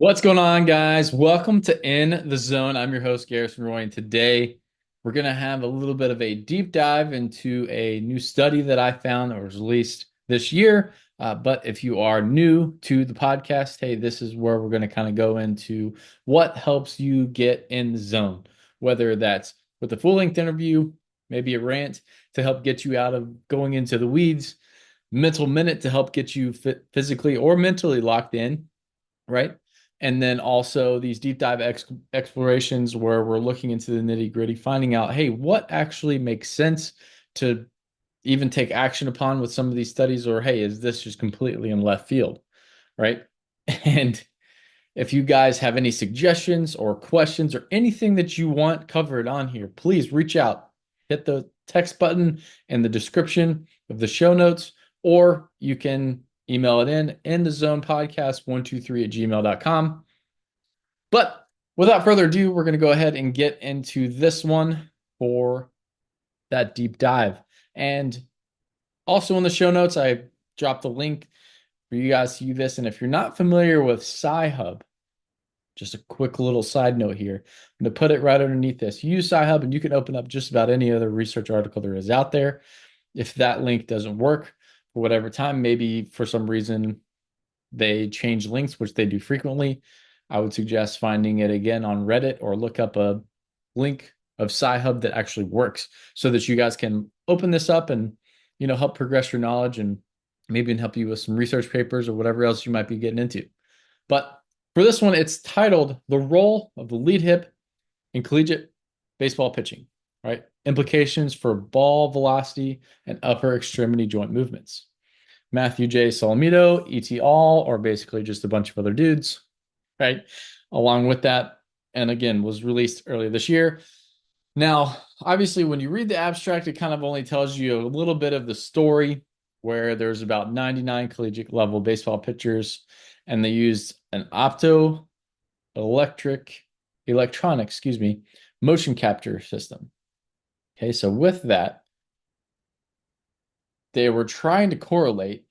What's going on, guys? Welcome to In the Zone. I'm your host, Gareth and Roy, and today we're going to have a little bit of a deep dive into a new study that I found that was released this year. But if you are new to the podcast, hey, this is where we're going to kind of go into what helps you get in the zone, whether that's with a full-length interview, maybe a rant to help get you out of going into the weeds, mental minute to help get you physically or mentally locked in, right? And then also these deep dive explorations where we're looking into the nitty gritty, finding out, hey, what actually makes sense to even take action upon with some of these studies, or hey, is this just completely in left field, right? And if you guys have any suggestions or questions or anything that you want covered on here, please reach out. Hit the text button in the description of the show notes, or you can email it in the zone podcast 123 at gmail.com. But without further ado, we're going to go ahead and get into this one for that deep dive. And also in the show notes, I dropped the link for you guys to view this. And if you're not familiar with Sci-Hub, just a quick little side note here. I'm going to put it right underneath this. You use Sci-Hub and you can open up just about any other research article there is out there. If that link doesn't work for whatever time, maybe for some reason they change links, which they do frequently, I would suggest finding it again on Reddit or look up a link of Sci-Hub that actually works so that you guys can open this up and, help progress your knowledge and maybe even help you with some research papers or whatever else you might be getting into. But for this one, it's titled The Role of the Lead Hip in Collegiate Baseball Pitching, right? Implications for ball velocity and upper extremity joint movements. Matthew J. Solomito, et al., or basically just a bunch of other dudes, right? Along with that, and again, was released earlier this year. Now, obviously, when you read the abstract, it kind of only tells you a little bit of the story where there's about 99 collegiate level baseball pitchers, and they used an electronic, motion capture system. Okay, so with that, they were trying to correlate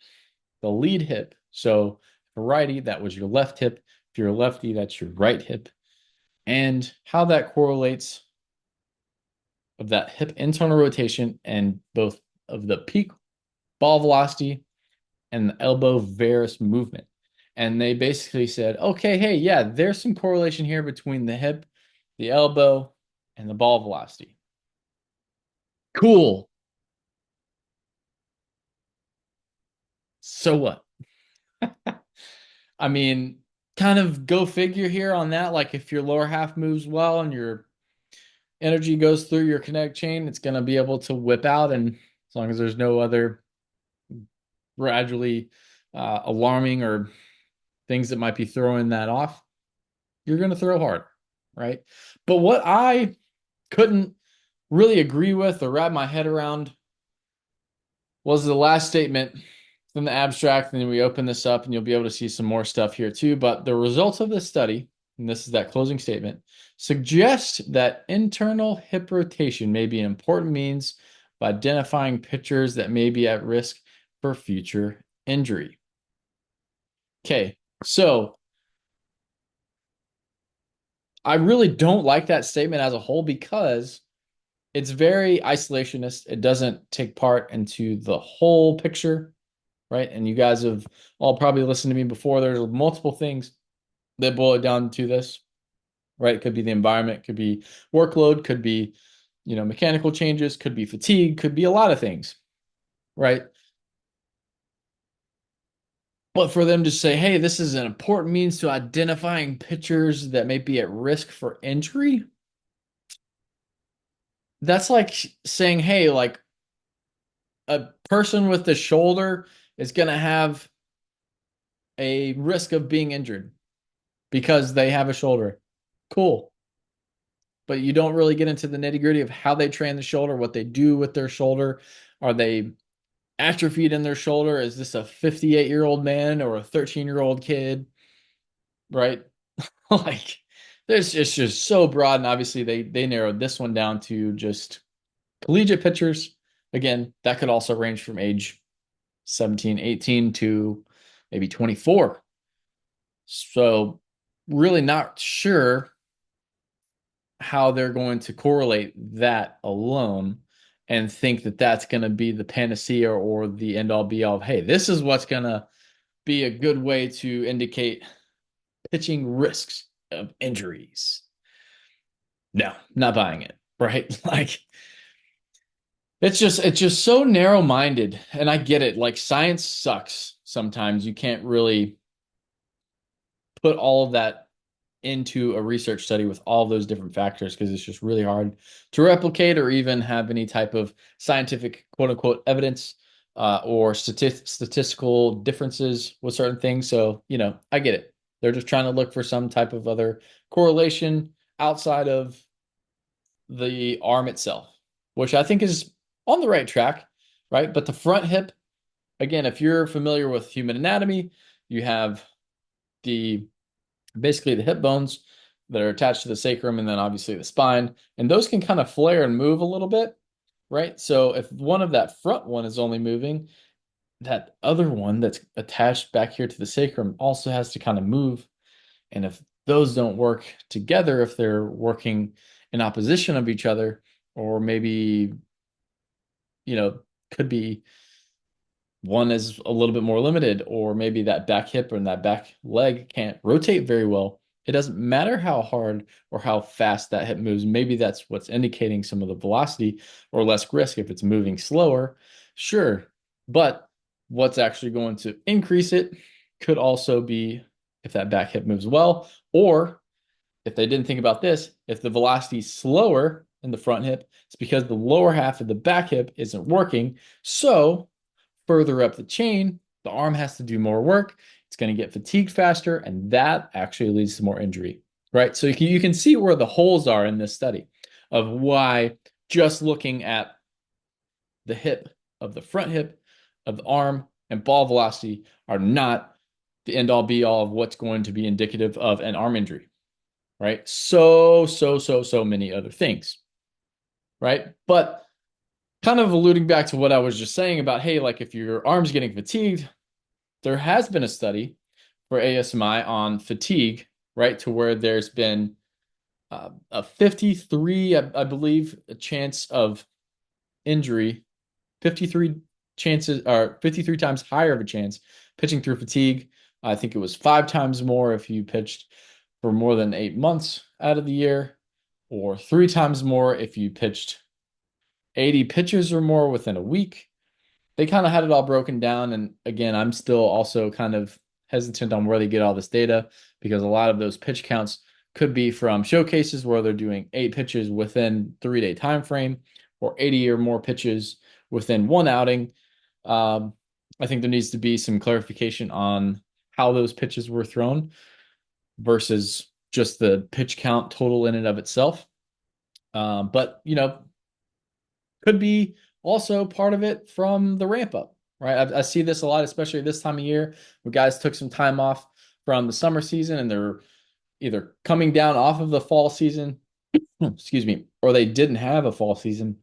the lead hip. So, for righty, that was your left hip. If you're a lefty, that's your right hip. And how that correlates of that hip internal rotation and both of the peak ball velocity and the elbow varus movement. And they basically said, okay, hey, yeah, there's some correlation here between the hip, the elbow, and the ball velocity. Cool. So what? I mean, kind of go figure here on that. Like if your lower half moves well and your energy goes through your kinetic chain, it's going to be able to whip out. And as long as there's no other gradually alarming or things that might be throwing that off, you're going to throw hard, right? But what I couldn't really agree with or wrap my head around was the last statement from the abstract. And then we open this up and you'll be able to see some more stuff here too. But the results of this study, and this is that closing statement, suggest that internal hip rotation may be an important means of identifying pitchers that may be at risk for future injury. Okay, so I really don't like that statement as a whole because it's very isolationist. It doesn't take part into the whole picture, right? And you guys have all probably listened to me before. There's multiple things that boil it down to this, right? It could be the environment, could be workload, could be, mechanical changes, could be fatigue, could be a lot of things, right? But for them to say, hey, this is an important means to identifying pitchers that may be at risk for injury, that's like saying, hey, like a person with the shoulder is going to have a risk of being injured because they have a shoulder. Cool. But you don't really get into the nitty gritty of how they train the shoulder, what they do with their shoulder. Are they atrophied in their shoulder? Is this a 58-year-old man or a 13-year-old kid? Right? Like, it's just so broad. And obviously, they narrowed this one down to just collegiate pitchers. Again, that could also range from age 17, 18 to maybe 24. So really not sure how they're going to correlate that alone and think that that's going to be the panacea or the end all be all of, hey, this is what's going to be a good way to indicate pitching risks of injuries. No, not buying it, right? Like it's just so narrow-minded, and I get it. Like science sucks sometimes. You can't really put all of that into a research study with all those different factors because it's just really hard to replicate or even have any type of scientific quote unquote evidence or statistical differences with certain things. So, I get it. They're just trying to look for some type of other correlation outside of the arm itself, which I think is on the right track, right? But the front hip, again, if you're familiar with human anatomy, you have the basically the hip bones that are attached to the sacrum and then obviously the spine. And those can kind of flare and move a little bit, right? So if one of that front one is only moving, that other one that's attached back here to the sacrum also has to kind of move. And if those don't work together, if they're working in opposition of each other, or maybe, you know, could be one is a little bit more limited, or maybe that back hip and that back leg can't rotate very well. It doesn't matter how hard or how fast that hip moves. Maybe that's what's indicating some of the velocity or less risk if it's moving slower. Sure. But what's actually going to increase it could also be if that back hip moves well, or if they didn't think about this, if the velocity is slower in the front hip, it's because the lower half of the back hip isn't working. So further up the chain, the arm has to do more work. It's going to get fatigued faster, and that actually leads to more injury, right? So you can see where the holes are in this study of why just looking at the hip of the front hip of the arm and ball velocity are not the end all be all of what's going to be indicative of an arm injury, right? So many other things, right? But kind of alluding back to what I was just saying about, hey, like if your arm's getting fatigued, there has been a study for ASMI on fatigue, right? To where there's been a 53, I believe, a chance of injury, 53 chances, or 53 times higher of a chance pitching through fatigue. I think it was 5 times more if you pitched for more than 8 months out of the year, or 3 times more if you pitched 80 pitches or more within a week. They kind of had it all broken down. And again, I'm still also kind of hesitant on where they get all this data because a lot of those pitch counts could be from showcases where they're doing 8 pitches within 3-day time frame or 80 or more pitches within one outing. I think there needs to be some clarification on how those pitches were thrown versus just the pitch count total in and of itself. But could be also part of it from the ramp up, right? I see this a lot, especially this time of year where guys took some time off from the summer season and they're either coming down off of the fall season, excuse me, or they didn't have a fall season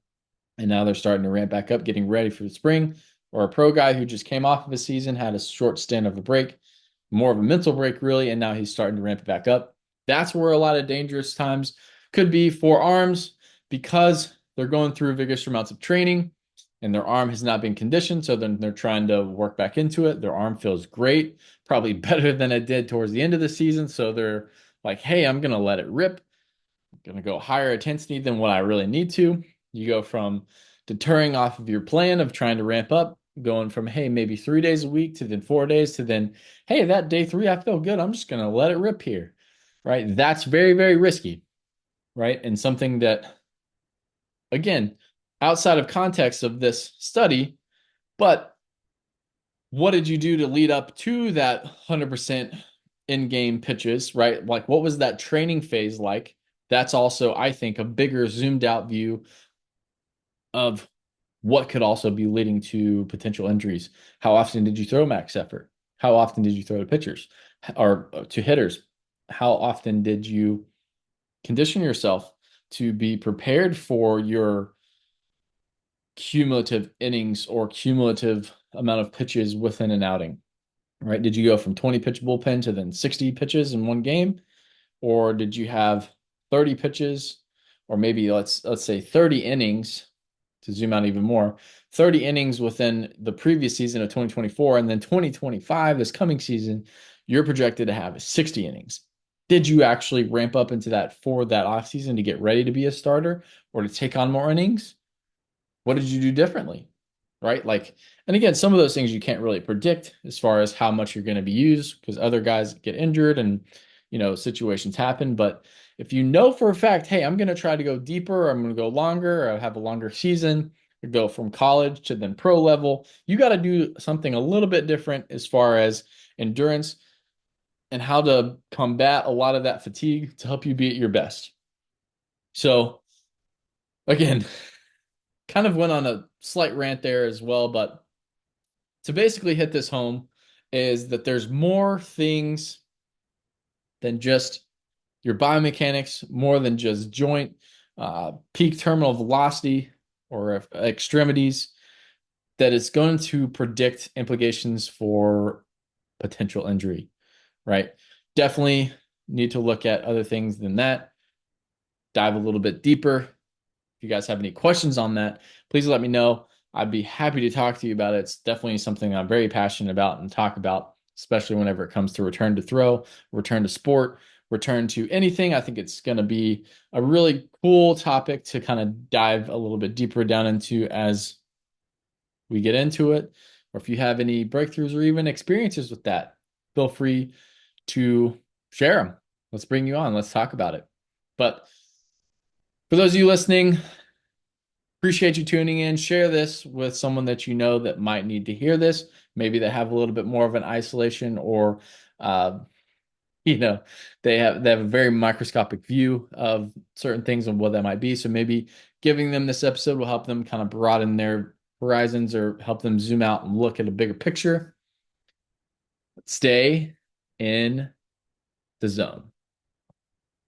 and now they're starting to ramp back up, getting ready for the spring, or a pro guy who just came off of a season, had a short stint of a break, more of a mental break, really, and now he's starting to ramp it back up. That's where a lot of dangerous times could be for arms because they're going through vigorous amounts of training and their arm has not been conditioned. So then they're trying to work back into it. Their arm feels great, probably better than it did towards the end of the season. So they're like, hey, I'm going to let it rip. I'm going to go higher intensity than what I really need to. You go from deterring off of your plan of trying to ramp up, going from, hey, maybe 3 days a week to then 4 days to then, hey, that day 3, I feel good. I'm just going to let it rip here, right? That's very, very risky, right? And something that, again, outside of context of this study, but what did you do to lead up to that 100% in-game pitches, right? Like what was that training phase like? That's also, I think, a bigger zoomed out view of what could also be leading to potential injuries. How often did you throw max effort? How often did you throw to pitchers or to hitters? How often did you condition yourself to be prepared for your cumulative innings or cumulative amount of pitches within an outing, right? Did you go from 20 pitch bullpen to then 60 pitches in one game? Or did you have 30 pitches, or maybe let's say 30 innings to zoom out even more, 30 innings within the previous season of 2024, and then 2025, this coming season, you're projected to have 60 innings. Did you actually ramp up into that for that offseason to get ready to be a starter or to take on more innings? What did you do differently? Right? Like, and again, some of those things you can't really predict as far as how much you're going to be used because other guys get injured and, situations happen. But if you know for a fact, hey, I'm going to try to go deeper, I'm going to go longer, or have a longer season, or go from college to then pro level, you got to do something a little bit different as far as endurance and how to combat a lot of that fatigue to help you be at your best. So, again, kind of went on a slight rant there as well, but to basically hit this home is that there's more things than just your biomechanics, more than just joint, peak terminal velocity, or extremities, that is going to predict implications for potential injury, right? Definitely need to look at other things than that, dive a little bit deeper. If you guys have any questions on that, please let me know. I'd be happy to talk to you about it. It's definitely something I'm very passionate about and talk about, especially whenever it comes to return to throw, return to sport, return to anything. I think it's going to be a really cool topic to kind of dive a little bit deeper down into as we get into it. Or if you have any breakthroughs or even experiences with that, feel free to share them. Let's bring you on. Let's talk about it. But for those of you listening, appreciate you tuning in. Share this with someone that you know that might need to hear this. Maybe they have a little bit more of an isolation, or uh, you know, they have a very microscopic view of certain things and what that might be. So maybe giving them this episode will help them kind of broaden their horizons or help them zoom out and look at a bigger picture. Stay in the zone.